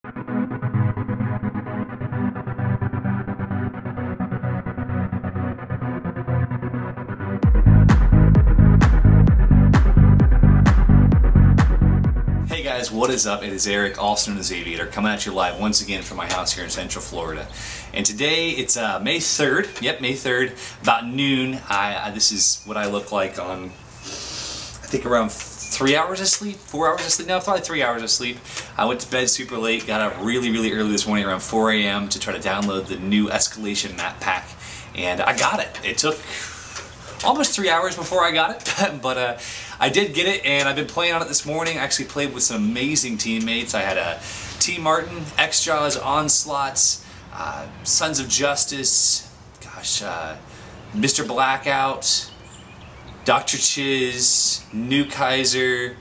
Hey guys, what is up? It is Eric, also known as Aviator, coming at you live once again from my house here in Central Florida. And today it's May 3rd. Yep, May 3rd, about noon. This is what I look like on, I think, around 3 hours of sleep, 4 hours of sleep. No, probably 3 hours of sleep. I went to bed super late, got up really early this morning around 4 a.m. to try to download the new Escalation map pack, and I got it. It took almost 3 hours before I got it, but I did get it, and I've been playing on it this morning. I actually played with some amazing teammates. I had T. Martin, X-Jaws, Onslaughts, Sons of Justice, gosh, Mr. Blackout, Dr. Chiz, MkII,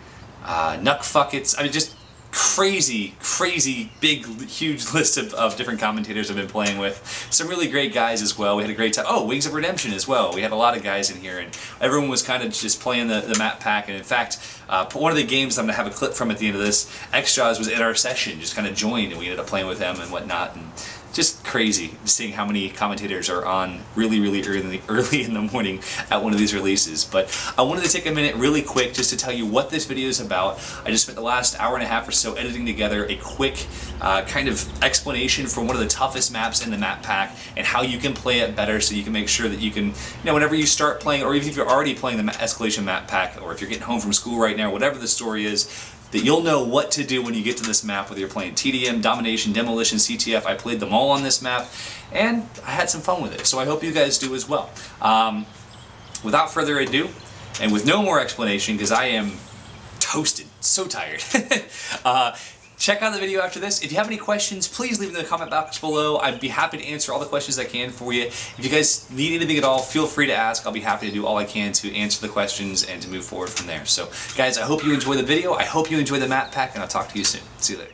Nuckfuckets. I mean, just crazy, big, huge list of different commentators I've been playing with. Some really great guys as well. We had a great time. Oh, Wings of Redemption as well. We had a lot of guys in here, and everyone was kind of just playing the map pack. And in fact, one of the games I'm going to have a clip from at the end of this, X-Jaws was in our session, just kind of joined, and we ended up playing with him and whatnot. And just crazy seeing how many commentators are on really early in the morning at one of these releases. But I wanted to take a minute really quick just to tell you what this video is about. I just spent the last hour and a half or so editing together a quick kind of explanation for one of the toughest maps in the map pack and how you can play it better, so you can make sure that you can, whenever you start playing, or even if you're already playing the Escalation map pack, or if you're getting home from school right now, whatever the story is, that you'll know what to do when you get to this map, whether you're playing TDM, Domination, Demolition, CTF. I played them all on this map, and I had some fun with it, so I hope you guys do as well. Without further ado, and with no more explanation, because I am toasted, so tired, check out the video after this. If you have any questions, please leave them in the comment box below. I'd be happy to answer all the questions I can for you. If you guys need anything at all, feel free to ask. I'll be happy to do all I can to answer the questions and to move forward from there. So guys, I hope you enjoy the video. I hope you enjoy the map pack, and I'll talk to you soon. See you later.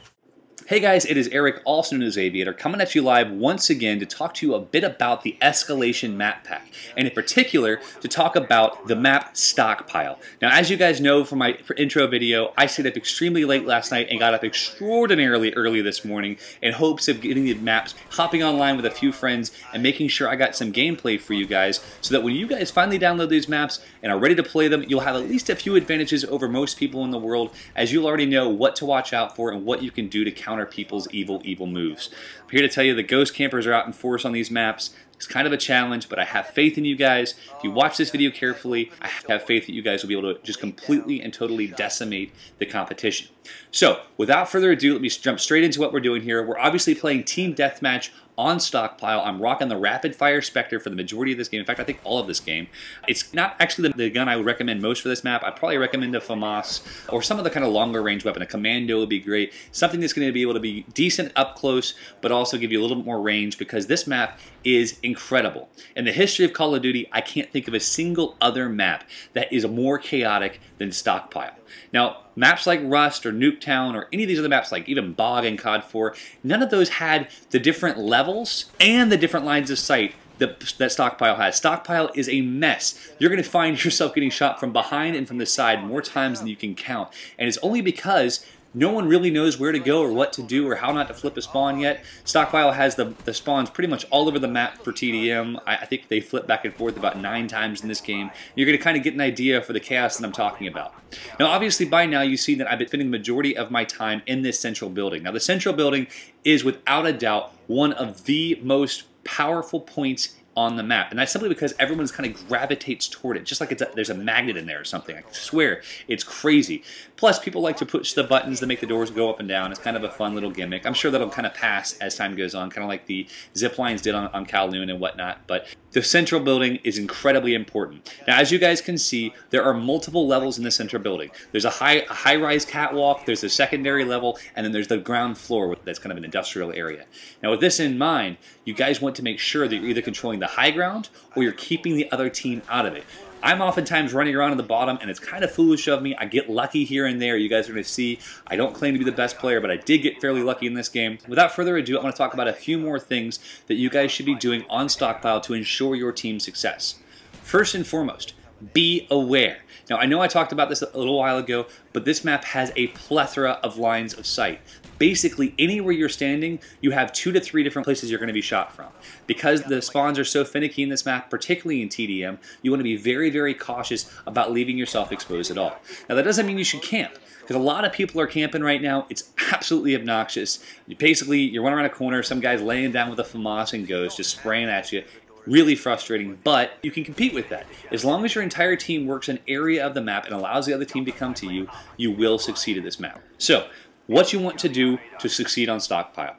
Hey guys, it is Eric, also known as Aviator, coming at you live once again to talk to you a bit about the Escalation map pack, and in particular to talk about the map Stockpile. Now, as you guys know from my intro video, I stayed up extremely late last night and got up extraordinarily early this morning in hopes of getting the maps, hopping online with a few friends, and making sure I got some gameplay for you guys, so that when you guys finally download these maps and are ready to play them, you'll have at least a few advantages over most people in the world, as you'll already know what to watch out for and what you can do to counter people's evil moves. I'm here to tell you the ghost campers are out in force on these maps. It's kind of a challenge, but I have faith in you guys. If you watch this video carefully, I have faith that you guys will be able to just completely and totally decimate the competition. So, without further ado, let me jump straight into what we're doing here. We're obviously playing Team Deathmatch on Stockpile. I'm rocking the Rapid Fire Spectre for the majority of this game. In fact, I think all of this game. It's not actually the gun I would recommend most for this map. I'd probably recommend a FAMAS or some of the kind of longer range weapon. A Commando would be great. Something that's going to be able to be decent up close, but also give you a little bit more range, because this map is incredible. In the history of Call of Duty, I can't think of a single other map that is more chaotic than Stockpile. Now, maps like Rust or Nuketown or any of these other maps, like even Bog and COD 4, none of those had the different levels and the different lines of sight that Stockpile has. Stockpile is a mess. You're going to find yourself getting shot from behind and from the side more times than you can count. And it's only because no one really knows where to go or what to do or how not to flip a spawn yet. Stockpile has the spawns pretty much all over the map for TDM. I think they flip back and forth about 9 times in this game. You're going to kind of get an idea for the chaos that I'm talking about. Now, obviously, by now, you've seen that I've been spending the majority of my time in this central building. Now, the central building is, without a doubt, one of the most powerful points on the map, and that's simply because everyone kind of gravitates toward it, just like there's a magnet in there or something. I swear, it's crazy. Plus, people like to push the buttons that make the doors go up and down. It's kind of a fun little gimmick. I'm sure that'll kind of pass as time goes on, kind of like the zip lines did on Kowloon and whatnot, but the central building is incredibly important. Now, as you guys can see, there are multiple levels in the central building. There's a high-rise catwalk, there's a secondary level, and then there's the ground floor that's kind of an industrial area. Now, with this in mind, you guys want to make sure that you're either controlling the high ground or you're keeping the other team out of it. I'm oftentimes running around at the bottom, and it's kind of foolish of me. I get lucky here and there. You guys are going to see I don't claim to be the best player, but I did get fairly lucky in this game. Without further ado, I want to talk about a few more things that you guys should be doing on Stockpile to ensure your team's success. First and foremost, be aware. Now, I know I talked about this a little while ago, but this map has a plethora of lines of sight. Basically, anywhere you're standing, you have 2 to 3 different places you're going to be shot from. Because the spawns are so finicky in this map, particularly in TDM, you want to be very, very cautious about leaving yourself exposed at all. Now, that doesn't mean you should camp, because a lot of people are camping right now. It's absolutely obnoxious. You're running around a corner, some guy's laying down with a FAMAS and Ghost just spraying at you. Really frustrating, but you can compete with that. As long as your entire team works an area of the map and allows the other team to come to you, you will succeed at this map. So, what you want to do to succeed on Stockpile.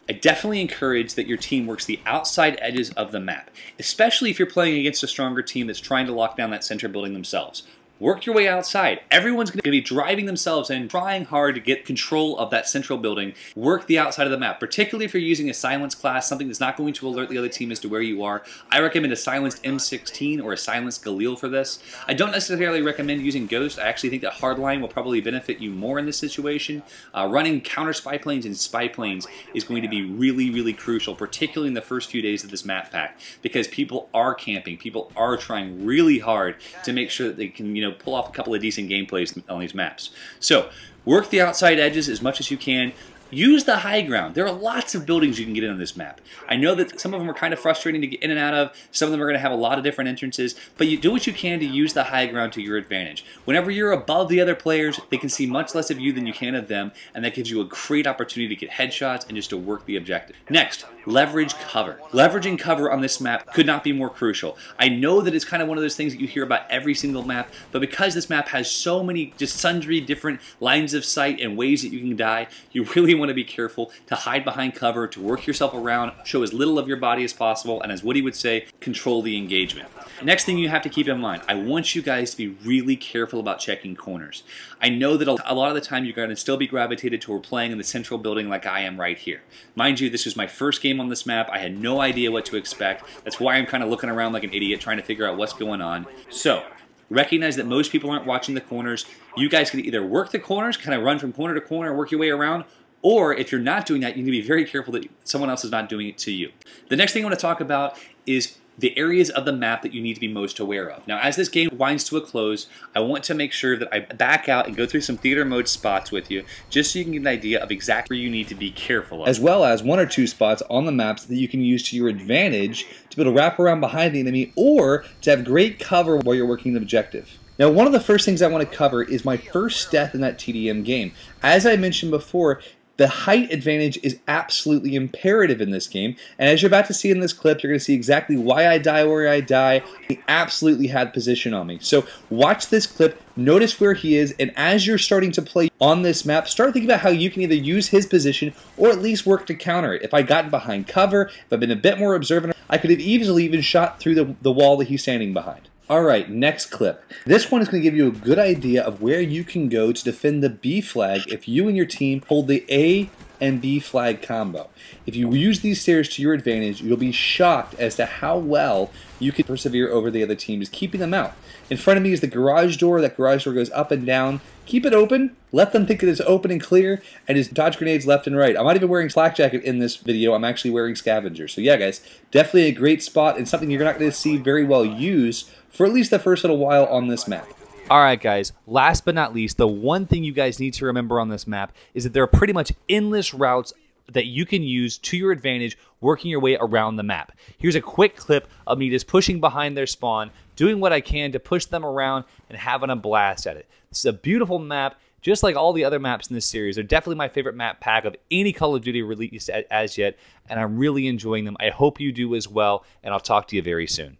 I definitely encourage that your team works the outside edges of the map, especially if you're playing against a stronger team that's trying to lock down that center building themselves. Work your way outside. Everyone's going to be driving themselves in, trying hard to get control of that central building. Work the outside of the map, particularly if you're using a silence class, something that's not going to alert the other team as to where you are. I recommend a silenced M16 or a silenced Galil for this. I don't necessarily recommend using Ghost. I actually think that Hardline will probably benefit you more in this situation. Running counter spy planes and spy planes is going to be really, really crucial, particularly in the first few days of this map pack, because people are camping. People are trying really hard to make sure that they can, pull off a couple of decent gameplays on these maps. So, work the outside edges as much as you can. Use the high ground. There are lots of buildings you can get in on this map. I know that some of them are kind of frustrating to get in and out of. Some of them are going to have a lot of different entrances, but you do what you can to use the high ground to your advantage. Whenever you're above the other players, they can see much less of you than you can of them, and that gives you a great opportunity to get headshots and just to work the objective. Next, leverage cover. Leveraging cover on this map could not be more crucial. I know that it's kind of one of those things that you hear about every single map, but because this map has so many, just sundry different lines of sight and ways that you can die, you really want to be careful to hide behind cover, to work yourself around, show as little of your body as possible, and as Woody would say, control the engagement. Next thing you have to keep in mind, I want you guys to be really careful about checking corners. I know that a lot of the time you're going to still be gravitated toward playing in the central building like I am right here. Mind you, this was my first game on this map. I had no idea what to expect. That's why I'm kind of looking around like an idiot trying to figure out what's going on. So, recognize that most people aren't watching the corners. You guys can either work the corners, kind of run from corner to corner, work your way around, or if you're not doing that, you need to be very careful that someone else is not doing it to you. The next thing I want to talk about is the areas of the map that you need to be most aware of. Now, as this game winds to a close, I want to make sure that I back out and go through some theater mode spots with you, just so you can get an idea of exactly where you need to be careful of. As well as 1 or 2 spots on the maps that you can use to your advantage to be able to wrap around behind the enemy or to have great cover while you're working the objective. Now, one of the first things I want to cover is my first death in that TDM game. As I mentioned before, the height advantage is absolutely imperative in this game, and as you're about to see in this clip, you're going to see exactly why I die where I die. He absolutely had position on me. So watch this clip, notice where he is, and as you're starting to play on this map, start thinking about how you can either use his position or at least work to counter it. If I got behind cover, if I've been a bit more observant, I could have easily even shot through the wall that he's standing behind. Alright, next clip. This one is going to give you a good idea of where you can go to defend the B flag if you and your team hold the A and B flag combo. If you use these stairs to your advantage, you'll be shocked as to how well you can persevere over the other team, just keeping them out. In front of me is the garage door. That garage door goes up and down. Keep it open. Let them think that it's open and clear, and just dodge grenades left and right. I'm not even wearing flak jacket in this video. I'm actually wearing scavenger. So yeah, guys, definitely a great spot and something you're not going to see very well used for at least the first little while on this map. Alright guys, last but not least, the one thing you guys need to remember on this map is that there are pretty much endless routes that you can use to your advantage working your way around the map. Here's a quick clip of me just pushing behind their spawn, doing what I can to push them around and having a blast at it. This is a beautiful map, just like all the other maps in this series. They're definitely my favorite map pack of any Call of Duty released as yet, and I'm really enjoying them. I hope you do as well, and I'll talk to you very soon.